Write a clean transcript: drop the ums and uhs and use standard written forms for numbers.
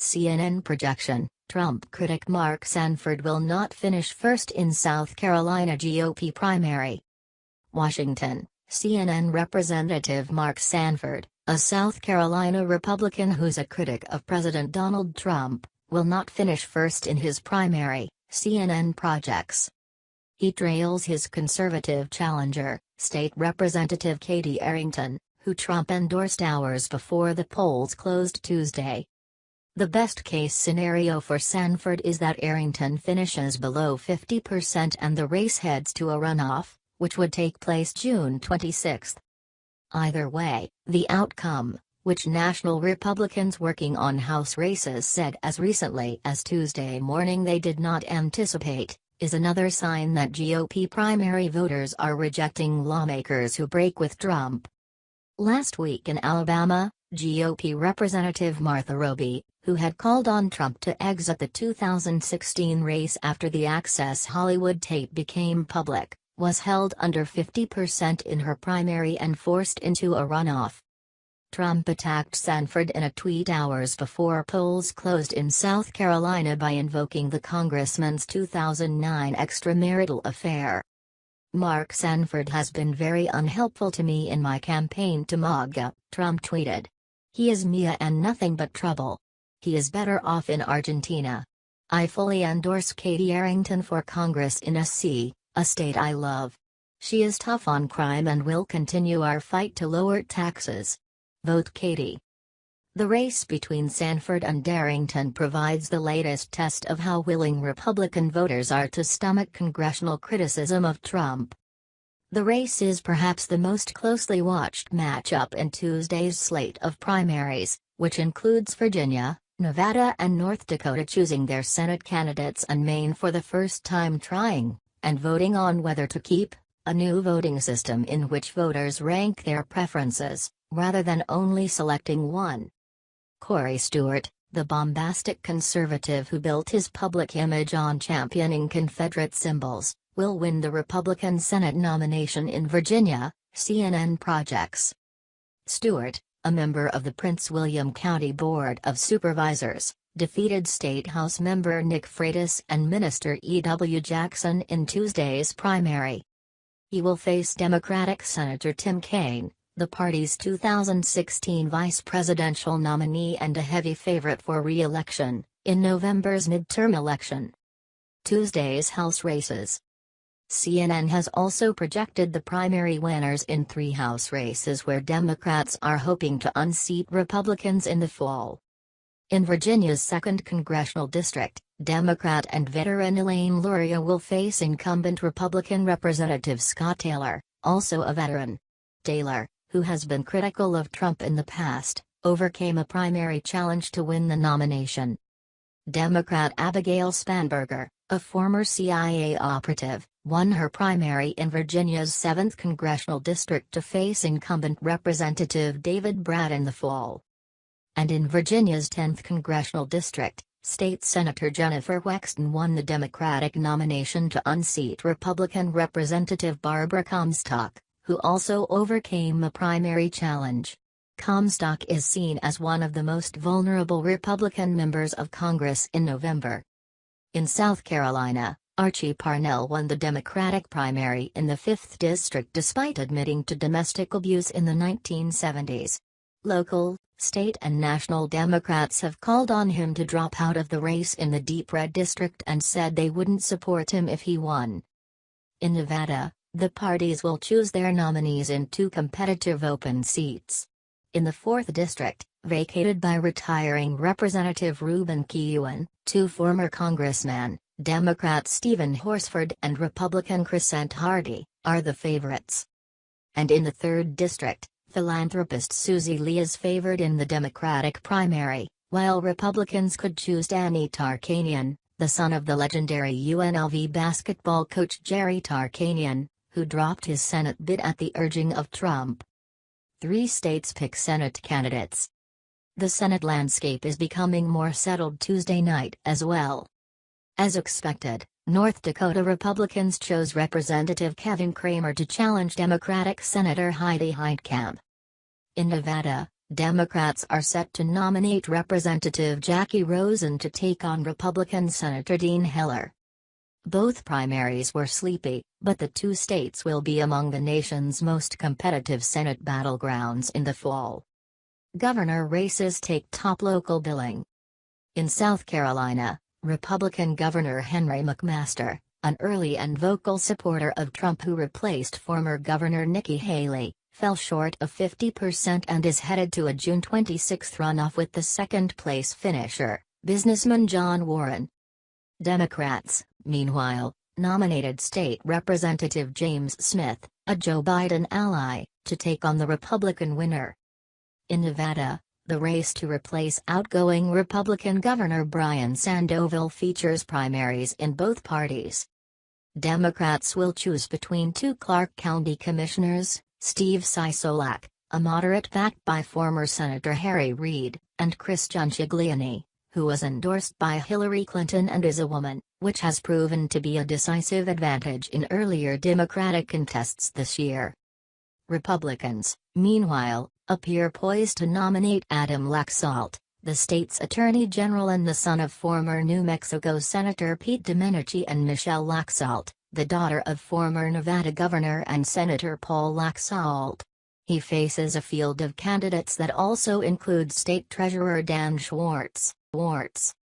CNN projection: Trump critic Mark Sanford will not finish first in South Carolina GOP primary. Washington, CNN representative Mark Sanford, a South Carolina Republican who's a critic of President Donald Trump, will not finish first in his primary, CNN projects. He trails his conservative challenger, State Representative Katie Arrington, who Trump endorsed hours before the polls closed Tuesday. The best-case scenario for Sanford is that Arrington finishes below 50% and the race heads to a runoff, which would take place June 26. Either way, the outcome, which national Republicans working on House races said as recently as Tuesday morning they did not anticipate, is another sign that GOP primary voters are rejecting lawmakers who break with Trump. Last week in Alabama, GOP Representative Martha Roby, who had called on Trump to exit the 2016 race after the Access Hollywood tape became public, was held under 50% in her primary and forced into a runoff. Trump attacked Sanford in a tweet hours before polls closed in South Carolina by invoking the congressman's 2009 extramarital affair. "Mark Sanford has been very unhelpful to me in my campaign to MAGA," Trump tweeted. "He is Mia and nothing but trouble. He is better off in Argentina. I fully endorse Katie Arrington for Congress in SC, a state I love. She is tough on crime and will continue our fight to lower taxes. Vote Katie." The race between Sanford and Arrington provides the latest test of how willing Republican voters are to stomach congressional criticism of Trump. The race is perhaps the most closely watched matchup in Tuesday's slate of primaries, which includes Virginia, Nevada and North Dakota choosing their Senate candidates and Maine for the first time trying, and voting on whether to keep, a new voting system in which voters rank their preferences, rather than only selecting one. Corey Stewart, the bombastic conservative who built his public image on championing Confederate symbols, will win the Republican Senate nomination in Virginia, CNN projects. Stewart, a member of the Prince William County Board of Supervisors, defeated State House member Nick Freitas and Minister E.W. Jackson in Tuesday's primary. He will face Democratic Senator Tim Kaine, the party's 2016 vice presidential nominee and a heavy favorite for re-election, in November's midterm election. Tuesday's House races. CNN has also projected the primary winners in 3 House races where Democrats are hoping to unseat Republicans in the fall. In Virginia's 2nd Congressional District, Democrat and veteran Elaine Luria will face incumbent Republican Representative Scott Taylor, also a veteran. Taylor, who has been critical of Trump in the past, overcame a primary challenge to win the nomination. Democrat Abigail Spanberger, a former CIA operative, won her primary in Virginia's 7th Congressional District to face incumbent Representative David Bratt in the fall. And in Virginia's 10th Congressional District, State Senator Jennifer Wexton won the Democratic nomination to unseat Republican Representative Barbara Comstock, who also overcame a primary challenge. Comstock is seen as one of the most vulnerable Republican members of Congress in November. In South Carolina, Archie Parnell won the Democratic primary in the 5th District despite admitting to domestic abuse in the 1970s. Local, state and national Democrats have called on him to drop out of the race in the Deep Red District and said they wouldn't support him if he won. In Nevada, the parties will choose their nominees in 2 competitive open seats. In the 4th District, vacated by retiring Representative Reuben Kiyuen, 2 former congressmen, Democrat Stephen Horsford and Republican Crescent Hardy, are the favorites. And in the 3rd District, philanthropist Susie Lee is favored in the Democratic primary, while Republicans could choose Danny Tarkanian, the son of the legendary UNLV basketball coach Jerry Tarkanian, who dropped his Senate bid at the urging of Trump. 3 states pick Senate candidates. The Senate landscape is becoming more settled Tuesday night as well. As expected, North Dakota Republicans chose Representative Kevin Cramer to challenge Democratic Senator Heidi Heitkamp. In Nevada, Democrats are set to nominate Representative Jackie Rosen to take on Republican Senator Dean Heller. Both primaries were sleepy, but the 2 states will be among the nation's most competitive Senate battlegrounds in the fall. Governor races take top local billing. In South Carolina, Republican Governor Henry McMaster, an early and vocal supporter of Trump who replaced former Governor Nikki Haley, fell short of 50% and is headed to a June 26 runoff with the second-place finisher, businessman John Warren. Democrats, meanwhile, nominated State Representative James Smith, a Joe Biden ally, to take on the Republican winner. In Nevada, the race to replace outgoing Republican Governor Brian Sandoval features primaries in both parties. Democrats will choose between 2 Clark County commissioners, Steve Sisolak, a moderate backed by former Senator Harry Reid, and Christian Cigliani, who was endorsed by Hillary Clinton and is a woman, which has proven to be a decisive advantage in earlier Democratic contests this year. Republicans, meanwhile, appear poised to nominate Adam Laxalt, the state's attorney general and the son of former New Mexico Senator Pete Domenici, and Michelle Laxalt, the daughter of former Nevada Governor and Senator Paul Laxalt. He faces a field of candidates that also include State Treasurer Dan Schwartz.